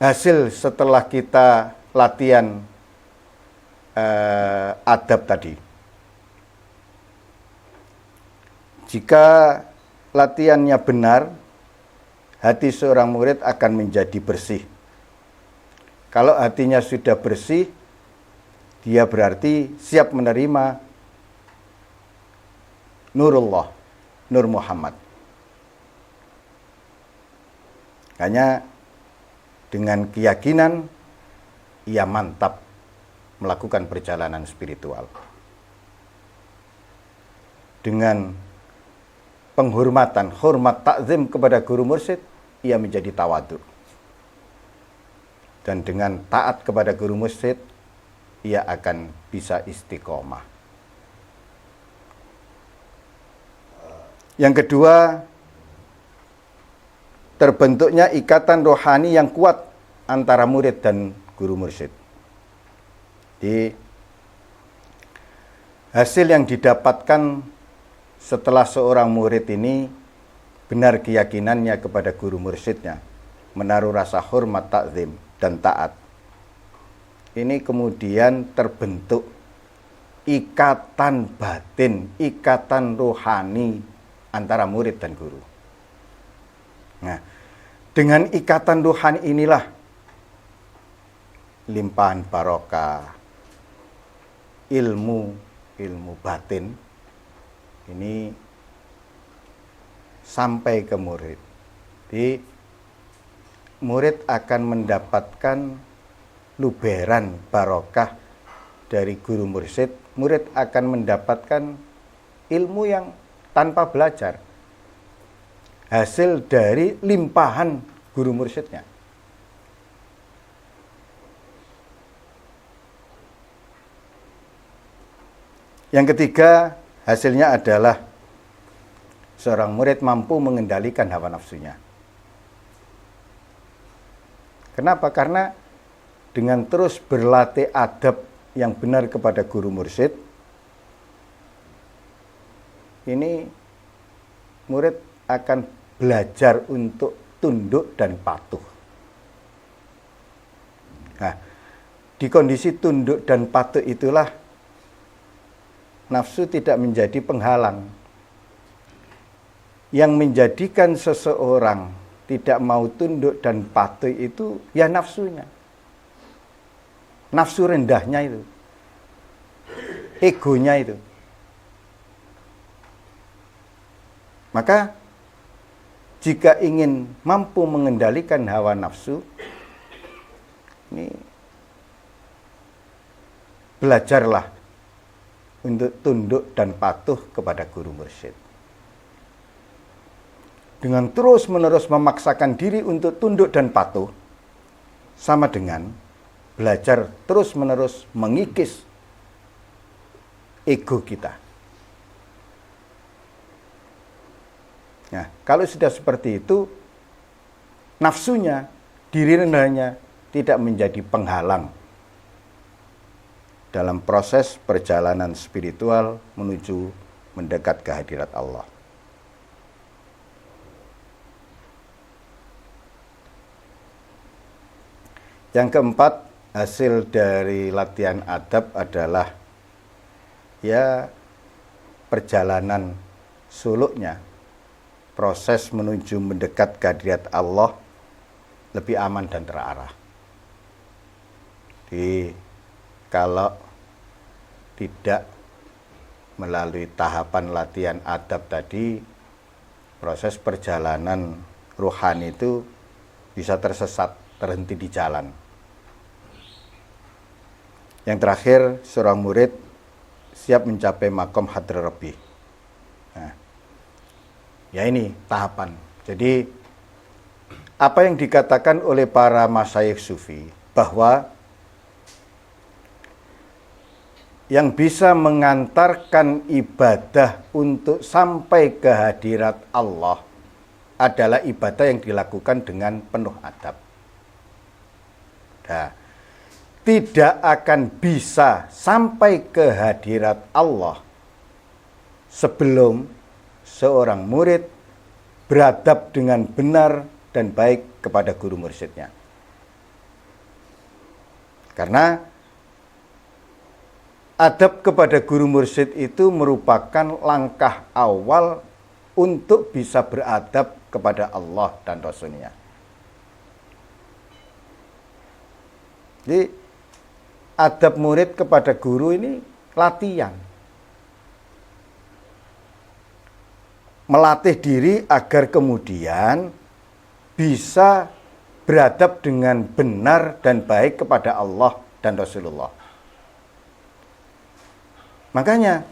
hasil setelah kita latihan adab tadi. Jika latihannya benar, hati seorang murid akan menjadi bersih. Kalau hatinya sudah bersih, dia berarti siap menerima Nurullah, Nur Muhammad. Hanya dengan keyakinan ia mantap melakukan perjalanan spiritual. Dengan penghormatan, hormat takzim kepada guru mursyid, ia menjadi tawadhu. Dan dengan taat kepada guru mursyid, ia akan bisa istiqomah. Yang kedua, terbentuknya ikatan rohani yang kuat antara murid dan guru mursyid. Jadi, hasil yang didapatkan setelah seorang murid ini benar keyakinannya kepada guru mursyidnya, menaruh rasa hormat, takzim, dan taat. Ini kemudian terbentuk ikatan batin, ikatan rohani antara murid dan guru. Nah, dengan ikatan rohani inilah limpahan barokah, ilmu batin ini sampai ke murid. Jadi murid akan mendapatkan luberan barokah dari guru mursyid. Murid akan mendapatkan ilmu yang tanpa belajar, hasil dari limpahan guru mursyidnya. Yang ketiga, hasilnya adalah seorang murid mampu mengendalikan hawa nafsunya. Kenapa? Karena dengan terus berlatih adab yang benar kepada guru mursyid, ini murid akan belajar untuk tunduk dan patuh. Nah, di kondisi tunduk dan patuh itulah nafsu tidak menjadi penghalang. Yang menjadikan seseorang tidak mau tunduk dan patuh itu ya nafsunya. Nafsu rendahnya itu. Egonya itu. Maka jika ingin mampu mengendalikan hawa nafsu, ini belajarlah untuk tunduk dan patuh kepada guru mursyid. Dengan terus-menerus memaksakan diri untuk tunduk dan patuh, sama dengan belajar terus-menerus mengikis ego kita. Nah, kalau sudah seperti itu, nafsunya, diri rendahnya tidak menjadi penghalang dalam proses perjalanan spiritual menuju mendekat ke hadirat Allah. Yang keempat, hasil dari latihan adab adalah ya perjalanan suluknya, proses menuju mendekat ke hadirat Allah lebih aman dan terarah. Jadi kalau tidak melalui tahapan latihan adab tadi, proses perjalanan rohani itu bisa tersesat, terhenti di jalan. Yang terakhir, seorang murid siap mencapai makom hadrat Rabbi. Nah, ya ini tahapan. Jadi apa yang dikatakan oleh para masyayikh sufi bahwa yang bisa mengantarkan ibadah untuk sampai ke hadirat Allah adalah ibadah yang dilakukan dengan penuh adab. Nah, tidak akan bisa sampai ke hadirat Allah sebelum seorang murid beradab dengan benar dan baik kepada guru mursyidnya. Karena adab kepada guru mursyid itu merupakan langkah awal untuk bisa beradab kepada Allah dan Rasul-Nya. Jadi adab murid kepada guru ini latihan. Melatih diri agar kemudian bisa beradab dengan benar dan baik kepada Allah dan Rasulullah. Makanya,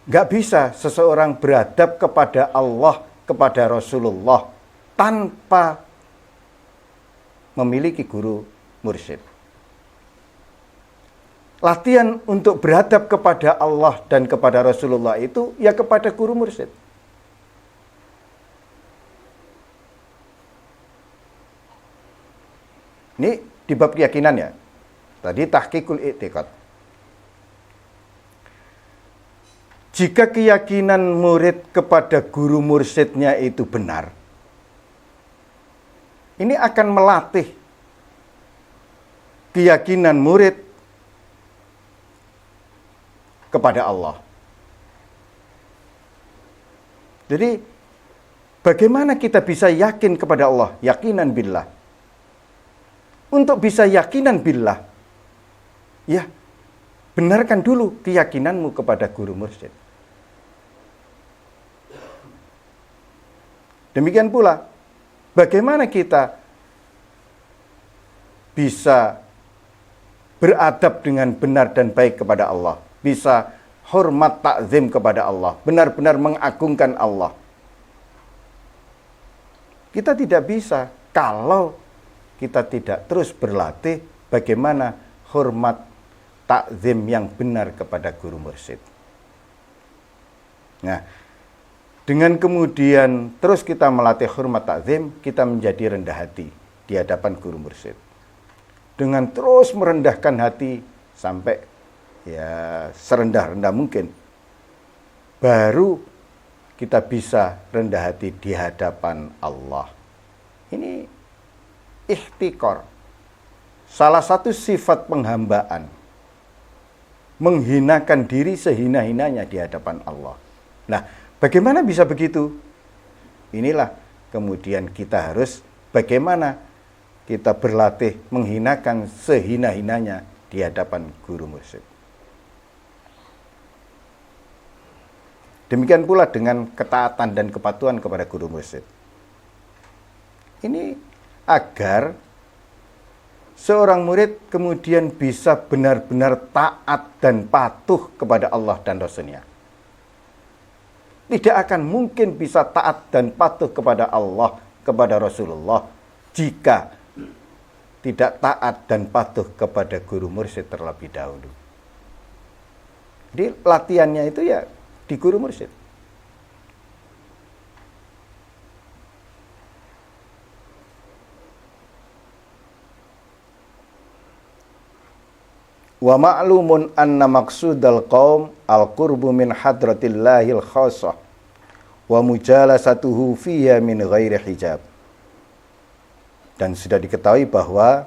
nggak bisa seseorang beradab kepada Allah, kepada Rasulullah, tanpa memiliki guru mursyid. Latihan untuk beradab kepada Allah dan kepada Rasulullah itu ya kepada guru mursyid. Ini di bab keyakinan ya. Tadi tahqiqul i'tiqad. Jika keyakinan murid kepada guru mursyidnya itu benar, ini akan melatih keyakinan murid kepada Allah. Jadi, bagaimana kita bisa yakin kepada Allah? Yakinan billah. Untuk bisa yakinan billah, ya, benarkan dulu keyakinanmu kepada guru mursyid. Demikian pula, bagaimana kita bisa beradab dengan benar dan baik kepada Allah, bisa hormat takzim kepada Allah, benar-benar mengagungkan Allah. Kita tidak bisa kalau kita tidak terus berlatih bagaimana hormat takzim yang benar kepada guru mursyid. Nah, dengan kemudian terus kita melatih hormat takzim, kita menjadi rendah hati di hadapan guru mursyid. Dengan terus merendahkan hati sampai ya serendah-rendah mungkin, baru kita bisa rendah hati di hadapan Allah. Ini ihtikor, salah satu sifat penghambaan, menghinakan diri sehina-hinanya di hadapan Allah. Nah, bagaimana bisa begitu? Inilah kemudian kita harus bagaimana kita berlatih menghinakan sehina-hinanya di hadapan guru mursyid. Demikian pula dengan ketaatan dan kepatuhan kepada guru mursyid. Ini agar seorang murid kemudian bisa benar-benar taat dan patuh kepada Allah dan Rasul-Nya. Tidak akan mungkin bisa taat dan patuh kepada Allah, kepada Rasulullah, jika tidak taat dan patuh kepada guru mursyid terlebih dahulu. Jadi latihannya itu ya di guru mursyid. Wa ma'lumun anna maqsudal qaum al-qurbu min hadratillahil khassah wa mujalasatuhu fiha min ghairi hijab. Dan sudah diketahui bahwa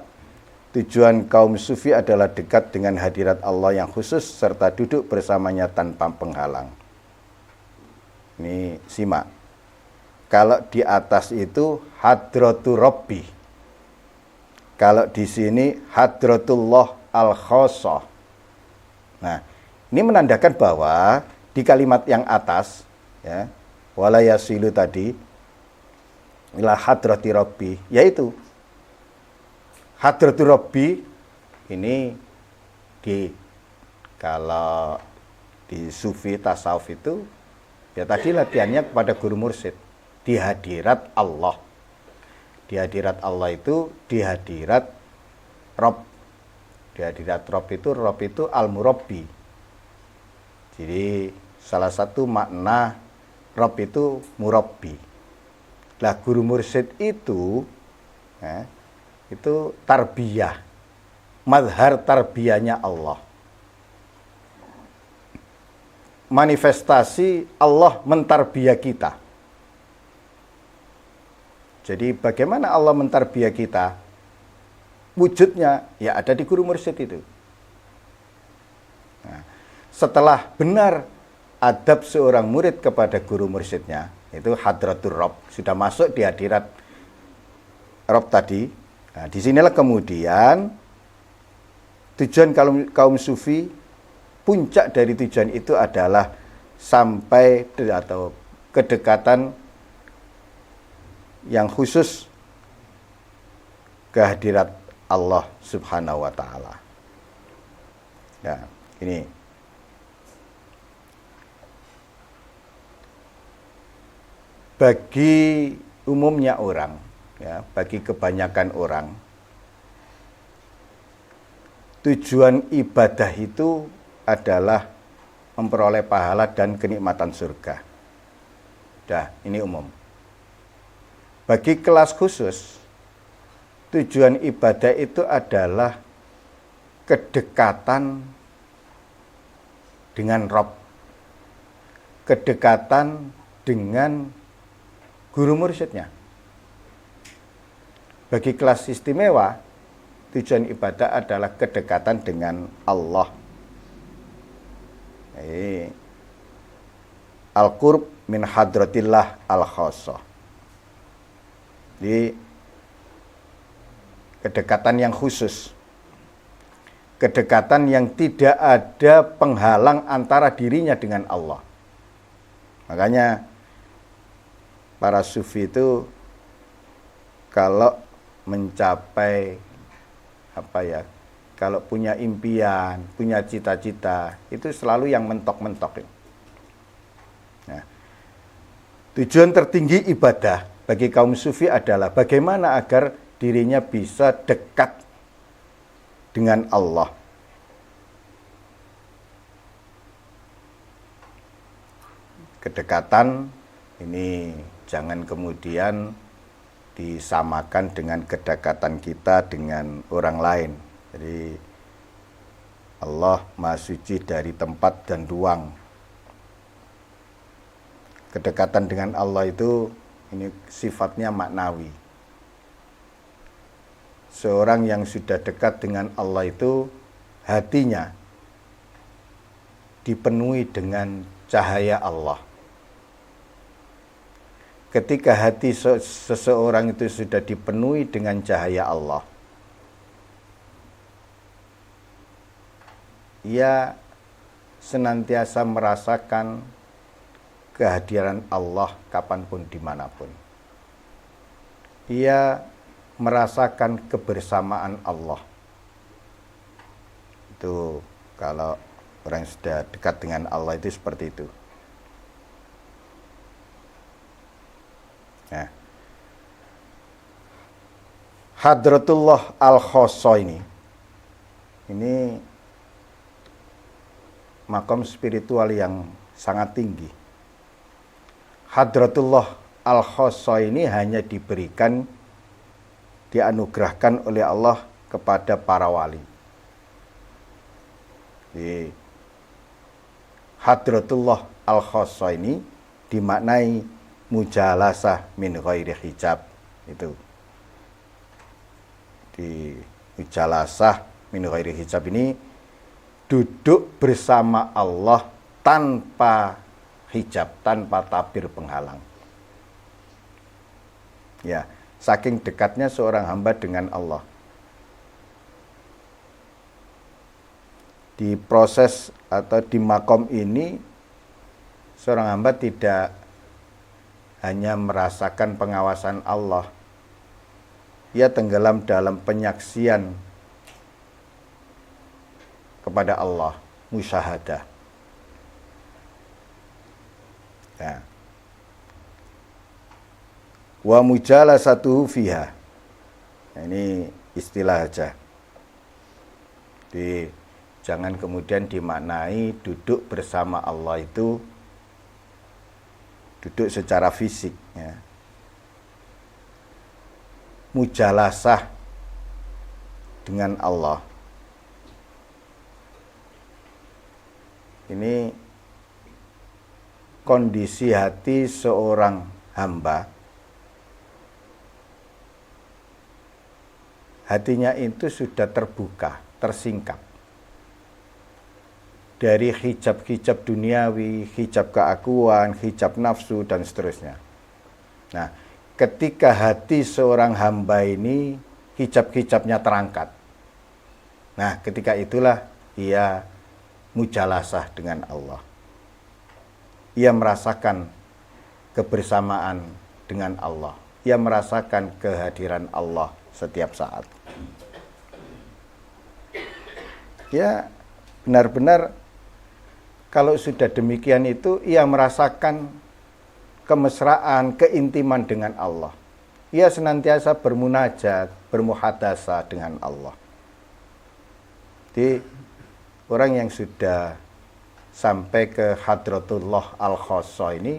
tujuan kaum sufi adalah dekat dengan hadirat Allah yang khusus serta duduk bersamanya tanpa penghalang. Ini simak. Kalau di atas itu hadratu rabbi. Kalau di sini hadratullah al-khassah. Nah, ini menandakan bahwa di kalimat yang atas ya, wala yasilu tadi ila hadrati rabbi, yaitu hadratu rabbi ini kalau di sufi tasawuf itu ya tadi latihannya kepada guru mursyid di hadirat Allah. Di hadirat Allah itu di hadirat Rabb. Di hadirat Rabb itu al-murabbi. Jadi salah satu makna Rabb itu murabbi. Lah guru mursyid itu itu tarbiyah, mazhar tarbiyahnya Allah. Manifestasi Allah mentarbiyah kita. Jadi bagaimana Allah mentarbiyah kita? wujudnya ya ada di guru mursyid itu. Nah, setelah benar adab seorang murid kepada guru mursyidnya, itu hadratur Rabb, sudah masuk di hadirat Rabb tadi. Nah, disinilah kemudian tujuan kaum sufi, puncak dari tujuan itu adalah sampai atau kedekatan yang khusus kehadirat Allah Subhanahu wa taala. Ya, ini bagi umumnya orang, ya, bagi kebanyakan orang, tujuan ibadah itu adalah memperoleh pahala dan kenikmatan surga. Dah, ini umum. Bagi kelas khusus, tujuan ibadah itu adalah kedekatan dengan Rabb, kedekatan dengan guru mursyidnya. Bagi kelas istimewa, tujuan ibadah adalah kedekatan dengan Allah. Al-qurb min hadratillah al-khassah. Jadi kedekatan yang khusus, kedekatan yang tidak ada penghalang antara dirinya dengan Allah. Makanya para sufi itu kalau mencapai kalau punya impian, punya cita-cita, itu selalu yang mentok-mentok. Nah, tujuan tertinggi ibadah bagi kaum sufi adalah bagaimana agar dirinya bisa dekat dengan Allah. Kedekatan ini jangan kemudian disamakan dengan kedekatan kita dengan orang lain. Jadi Allah Maha Suci dari tempat dan ruang. Kedekatan dengan Allah itu ini sifatnya maknawi. Seorang yang sudah dekat dengan Allah itu hatinya dipenuhi dengan cahaya Allah. Ketika hati seseorang itu sudah dipenuhi dengan cahaya Allah, ia senantiasa merasakan kehadiran Allah kapanpun dimanapun. Ia merasakan kebersamaan Allah. Itu kalau orang yang sudah dekat dengan Allah itu seperti itu. Nah, Hadratullah al-Khassah ini makom spiritual yang sangat tinggi. Hadratullah al-Khassah ini hanya diberikan, dianugerahkan oleh Allah kepada para wali. Jadi, Hadratullah al-Khassah ini dimaknai mujalasah min ghairi hijab. Itu di mujalasah min ghairi hijab ini duduk bersama Allah tanpa hijab, tanpa tabir penghalang. Ya, saking dekatnya seorang hamba dengan Allah. Di proses atau di makom ini, seorang hamba tidak hanya merasakan pengawasan Allah. Ia tenggelam dalam penyaksian kepada Allah, musyahadah. Ya. Wa mujalasatuhu fiha. Nah, ini istilah aja. Jadi jangan kemudian dimaknai duduk bersama Allah itu duduk secara fisik, ya. Mujalasah dengan Allah ini kondisi hati seorang hamba hatinya itu sudah terbuka, tersingkap dari hijab-hijab duniawi, hijab keakuan, hijab nafsu, dan seterusnya. Nah, ketika hati seorang hamba ini hijab-hijabnya terangkat, nah ketika itulah ia mujalasah dengan Allah. Ia merasakan kebersamaan dengan Allah. Ia merasakan kehadiran Allah setiap saat. Ya, benar-benar kalau sudah demikian itu, ia merasakan kemesraan, keintiman dengan Allah. Ia senantiasa bermunajat, bermuhadasah dengan Allah. Jadi, orang yang sudah sampai ke Hadratullah Al-Khossa ini,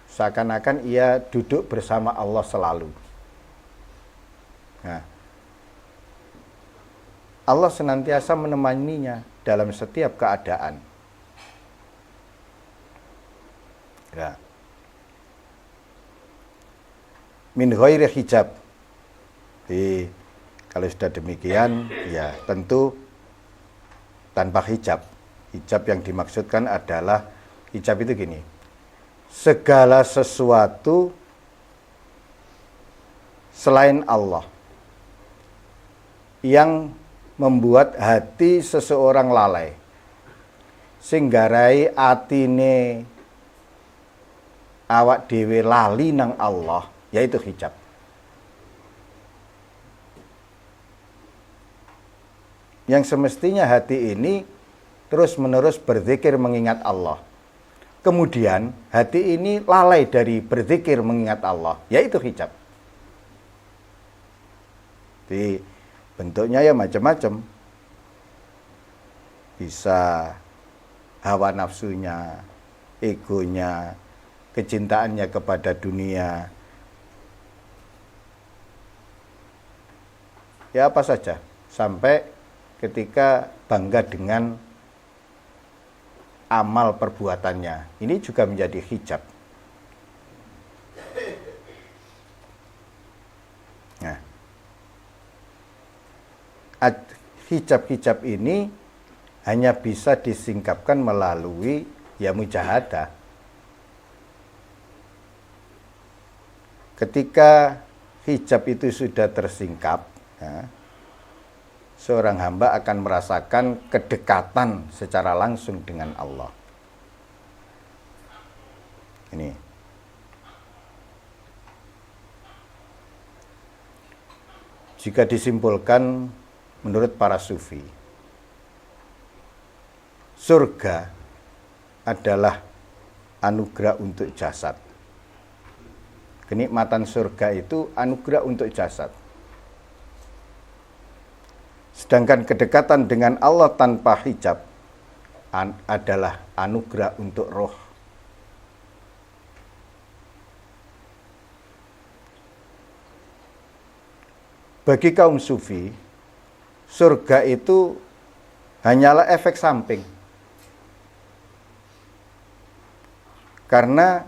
seakan-akan ia duduk bersama Allah selalu. Nah, Allah senantiasa menemaninya dalam setiap keadaan. Ya. Min ghairi hijab. Jadi, kalau sudah demikian, ya tentu tanpa hijab. Hijab yang dimaksudkan adalah, hijab itu gini, segala sesuatu selain Allah yang membuat hati seseorang lalai, singgarai atine awak dhewe lali nang Allah, yaitu hijab. Yang semestinya hati ini terus-menerus berzikir mengingat Allah. Kemudian hati ini lalai dari berzikir mengingat Allah, yaitu hijab. Jadi bentuknya ya macam-macam. Bisa hawa nafsunya, egonya, kecintaannya kepada dunia. Ya apa saja, sampai ketika bangga dengan amal perbuatannya. Ini juga menjadi hijab. Nah, hijab-hijab ini hanya bisa disingkapkan melalui ya mujahadah. Ketika hijab itu sudah tersingkap, ya, seorang hamba akan merasakan kedekatan secara langsung dengan Allah. Ini. Jika disimpulkan menurut para sufi, surga adalah anugerah untuk jasad. Kenikmatan surga itu anugerah untuk jasad. Sedangkan kedekatan dengan Allah tanpa hijab adalah anugerah untuk roh. Bagi kaum sufi, surga itu hanyalah efek samping. Karena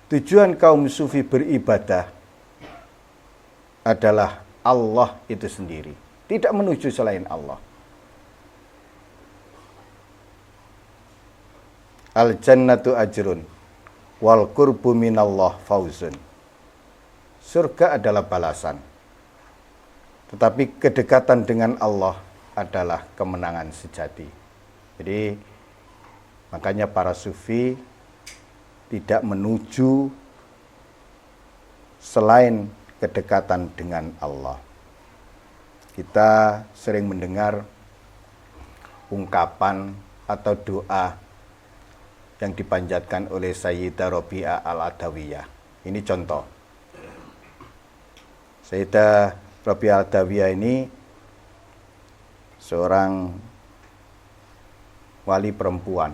tujuan kaum sufi beribadah adalah Allah itu sendiri, tidak menuju selain Allah. Al-jannatu ajrun wal qurbu minallah fauzun. Surga adalah balasan. Tetapi kedekatan dengan Allah adalah kemenangan sejati. Jadi makanya para sufi tidak menuju selain kedekatan dengan Allah. Kita sering mendengar ungkapan atau doa yang dipanjatkan oleh Sayyidah Rabi'ah Al-Adawiyah. Ini contoh. Sayyidah Rabi'ah Al-Adawiyah ini seorang wali perempuan.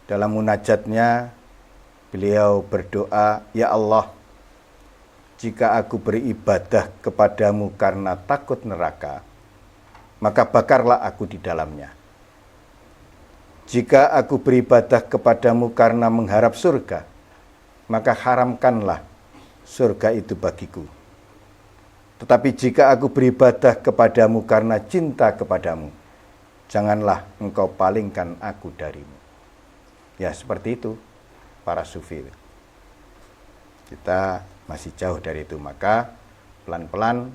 Dalam munajatnya beliau berdoa, "Ya Allah, jika aku beribadah kepadamu karena takut neraka, maka bakarlah aku di dalamnya. Jika aku beribadah kepadamu karena mengharap surga, maka haramkanlah surga itu bagiku. Tetapi jika aku beribadah kepadamu karena cinta kepadamu, janganlah engkau palingkan aku darimu. Ya seperti itu para sufi. Kita masih jauh dari itu, maka pelan-pelan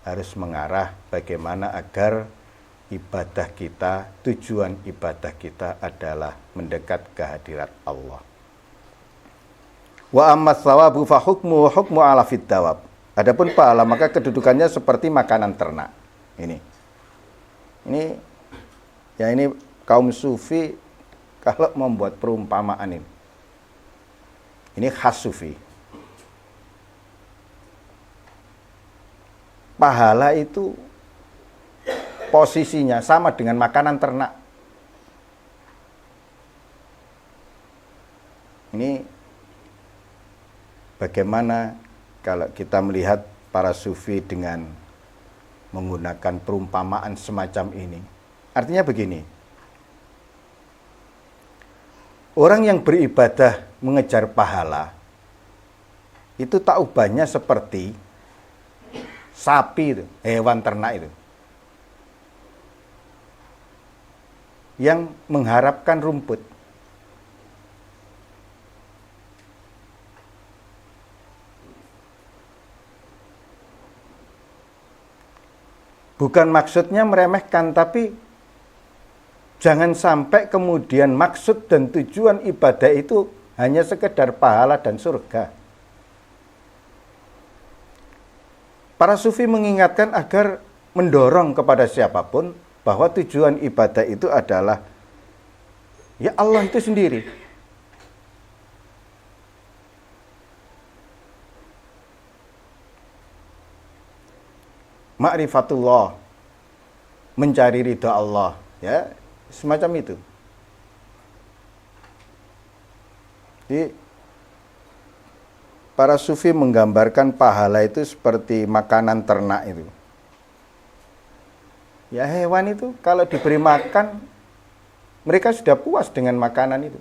harus mengarah bagaimana agar ibadah kita, tujuan ibadah kita adalah mendekat ke hadirat Allah. Wa amma tsawabu fa hukmu ala fid dawab. Adapun pahala maka kedudukannya seperti makanan ternak. Ini kaum sufi kalau membuat perumpamaan ini. Ini khas sufi. Pahala itu posisinya sama dengan makanan ternak. Ini bagaimana kalau kita melihat para sufi dengan menggunakan perumpamaan semacam ini. Artinya begini, orang yang beribadah mengejar pahala, itu tak ubahnya seperti sapi itu, hewan ternak itu, yang mengharapkan rumput. Bukan maksudnya meremehkan, tapi jangan sampai kemudian maksud dan tujuan ibadah itu hanya sekedar pahala dan surga. Para sufi mengingatkan agar mendorong kepada siapapun bahwa tujuan ibadah itu adalah ya Allah itu sendiri. Ma'rifatullah, mencari ridha Allah, ya, semacam itu. Jadi para sufi menggambarkan pahala itu seperti makanan ternak itu. Ya hewan itu kalau diberi makan, mereka sudah puas dengan makanan itu.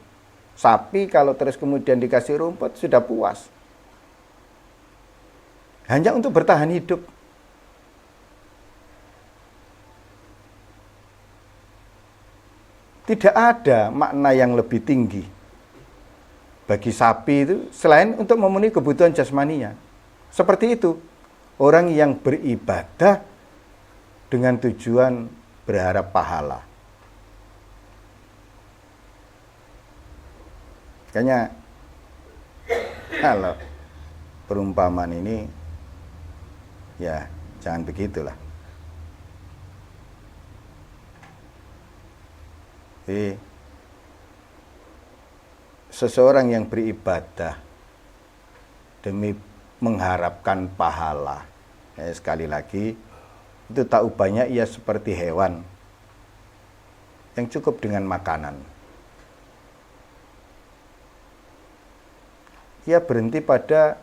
Sapi kalau terus kemudian dikasih rumput sudah puas. Hanya untuk bertahan hidup. Tidak ada makna yang lebih tinggi bagi sapi itu selain untuk memenuhi kebutuhan jasmaninya. Seperti itu, orang yang beribadah dengan tujuan berharap pahala. Kayaknya kalau perumpamaan ini ya jangan begitulah. Jadi, seseorang yang beribadah demi mengharapkan pahala, ya, sekali lagi, itu tak ubahnya ia seperti hewan yang cukup dengan makanan. Ia berhenti pada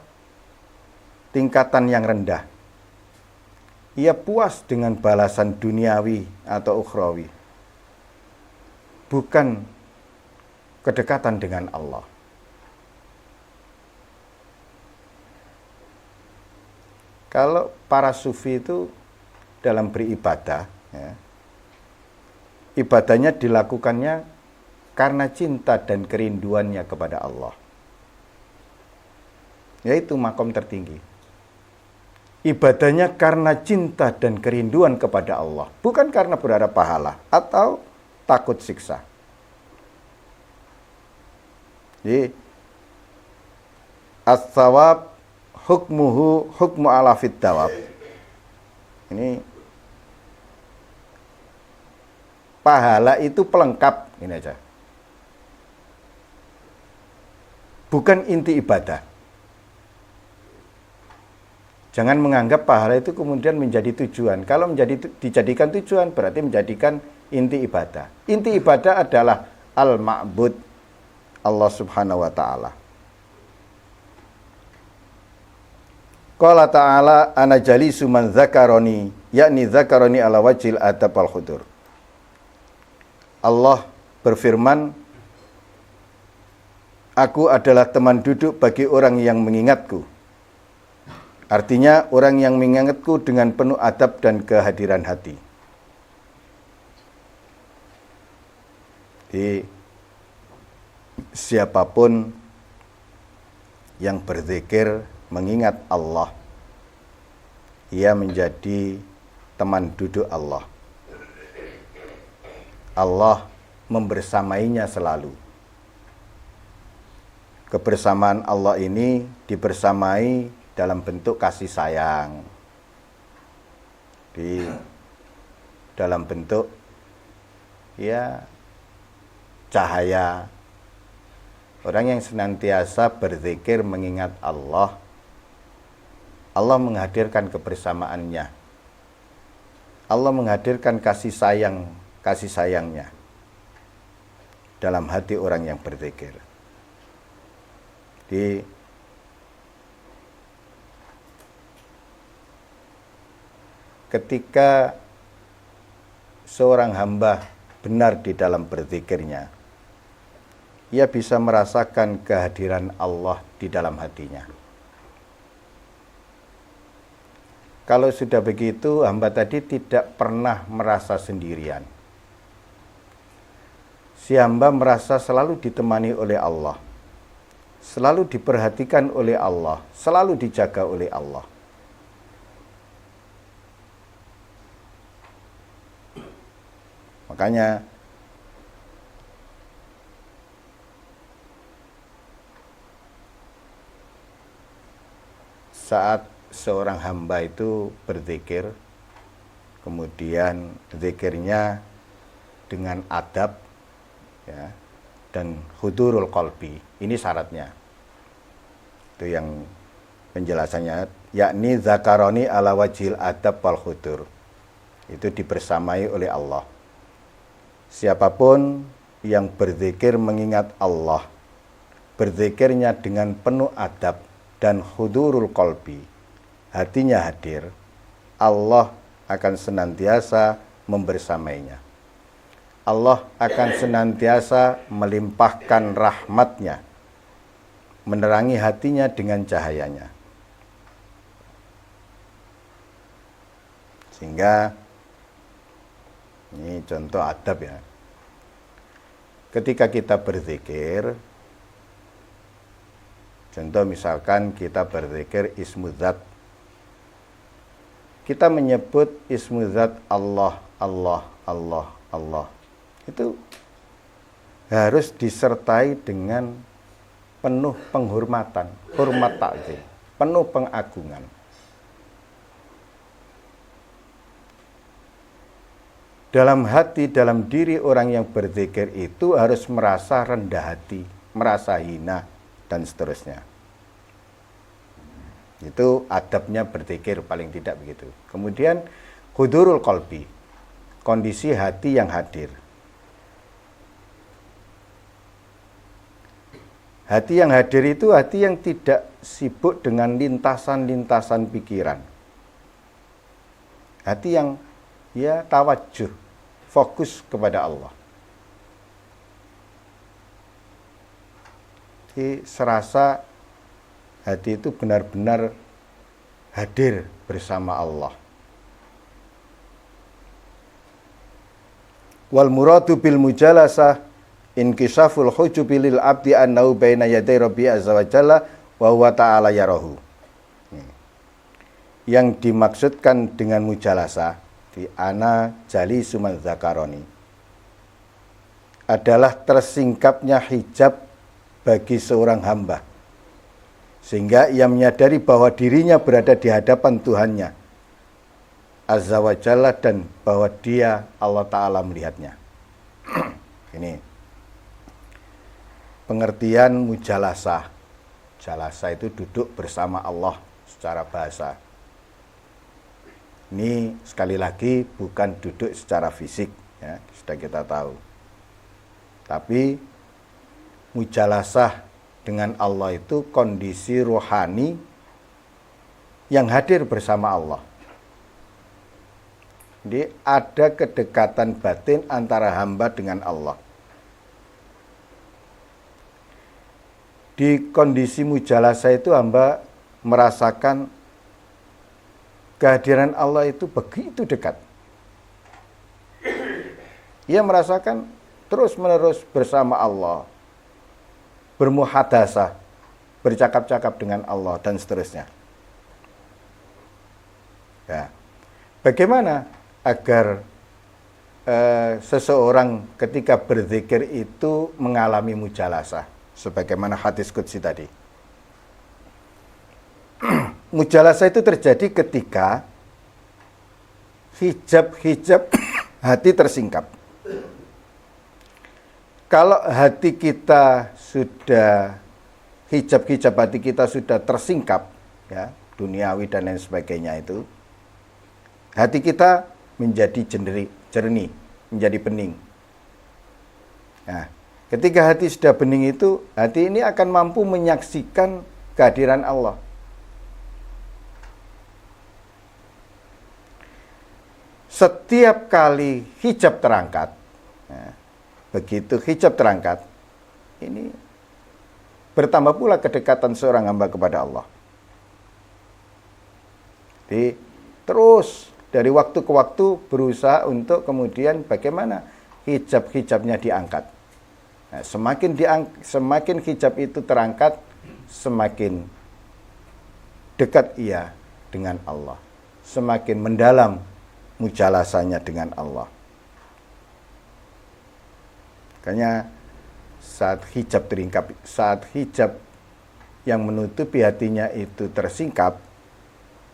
tingkatan yang rendah. Ia puas dengan balasan duniawi atau ukhrawi, bukan kedekatan dengan Allah. Kalau para sufi itu dalam beribadah, ya, ibadahnya dilakukannya karena cinta dan kerinduannya kepada Allah. Yaitu makom tertinggi. Ibadahnya karena cinta dan kerinduan kepada Allah, bukan karena berharap pahala atau takut siksa. Jadi as-sawab hukmuhu hukmu ala fid dawab. Ini pahala itu pelengkap, ini aja. Bukan inti ibadah. Jangan menganggap pahala itu kemudian menjadi tujuan. Kalau dijadikan tujuan berarti menjadikan inti ibadah. Inti ibadah adalah al-ma'bud, Allah Subhanahu wa taala. Qala ta'ala ana jalisu man dzakaroni, yakni dzakaroni ala wajhil adab wal hudur. Allah berfirman, aku adalah teman duduk bagi orang yang mengingatku Artinya orang yang mengingatku dengan penuh adab dan kehadiran hati. Jadi siapapun yang berzikir mengingat Allah, ia menjadi teman duduk Allah. Allah membersamainya selalu. Kebersamaan Allah ini dibersamai dalam bentuk kasih sayang, di dalam bentuk ya cahaya. Orang yang senantiasa berzikir mengingat Allah, Allah menghadirkan kebersamaannya. Allah menghadirkan kasih sayangnya dalam hati orang yang berzikir. Di ketika seorang hamba benar di dalam berzikirnya, ia bisa merasakan kehadiran Allah di dalam hatinya. Kalau sudah begitu, hamba tadi tidak pernah merasa sendirian. Si hamba merasa selalu ditemani oleh Allah, selalu diperhatikan oleh Allah, selalu dijaga oleh Allah. Makanya saat seorang hamba itu berzikir, kemudian zikirnya dengan adab ya, dan hudurul qalbi, ini syaratnya. Itu yang penjelasannya, yakni zakaroni ala wajhil adab wal hudur. Itu dibersamai oleh Allah. Siapapun yang berzikir mengingat Allah, berzikirnya dengan penuh adab dan hudurul qalbi, hatinya hadir, Allah akan senantiasa membersamainya. Allah akan senantiasa melimpahkan rahmatnya, menerangi hatinya dengan cahayanya. Sehingga ini contoh adab ya. Ketika kita berzikir, contoh misalkan kita berzikir ismu zat, kita menyebut ismu zat Allah, Allah, Allah, Allah. Itu harus disertai dengan penuh penghormatan, hormat ta'zim, penuh pengagungan. Dalam hati, dalam diri orang yang berzikir itu harus merasa rendah hati, merasa hina, dan seterusnya. Itu adabnya berzikir, paling tidak begitu. Kemudian hudurul qalbi, kondisi hati yang hadir. Hati yang hadir itu hati yang tidak sibuk dengan lintasan-lintasan pikiran. Hati yang ya tawajuh, fokus kepada Allah. Jadi serasa hati itu benar-benar hadir bersama Allah. Wal muradu bil mujalasah inkishaful hujubi lil abdi annahu baina yaday rabbi azza wa jalla wa huwa ta'ala yarahu. Yang dimaksudkan dengan mujalasah di ana jali suman zakaroni adalah tersingkapnya hijab bagi seorang hamba, sehingga ia menyadari bahwa dirinya berada di hadapan Tuhannya azza wa jalla dan bahwa dia Allah Ta'ala melihatnya. Ini pengertian mujalasah. Jalasah itu duduk bersama Allah secara bahasa. Ini sekali lagi bukan duduk secara fisik, ya, sudah kita tahu. Tapi mujalasah dengan Allah itu kondisi rohani yang hadir bersama Allah. Jadi ada kedekatan batin antara hamba dengan Allah. Di kondisi mujalasah itu hamba merasakan kehadiran Allah itu begitu dekat. Ia merasakan terus-menerus bersama Allah, bermuhadasah, bercakap-cakap dengan Allah, dan seterusnya. Ya. Bagaimana agar seseorang ketika berzikir itu mengalami mujalasah? Sebagaimana hadis qudsi tadi. Mujalasah itu terjadi ketika hijab-hijab hati tersingkap. Kalau hati kita sudah, hijab-hijab hati kita sudah tersingkap, ya, duniawi dan lain sebagainya itu, hati kita menjadi jernih, menjadi bening. Nah, ketika hati sudah bening itu, hati ini akan mampu menyaksikan kehadiran Allah. Setiap kali hijab terangkat, ya, begitu hijab terangkat, ini bertambah pula kedekatan seorang hamba kepada Allah. Jadi terus dari waktu ke waktu berusaha untuk kemudian bagaimana hijab-hijabnya diangkat. Nah, semakin hijab itu terangkat, semakin dekat ia dengan Allah, semakin mendalam mujalasahnya dengan Allah. Makanya saat hijab yang menutupi hatinya itu tersingkap,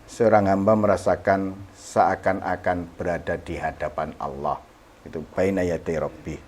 seorang hamba merasakan seakan-akan berada di hadapan Allah. Itu baina yaday Rabbih.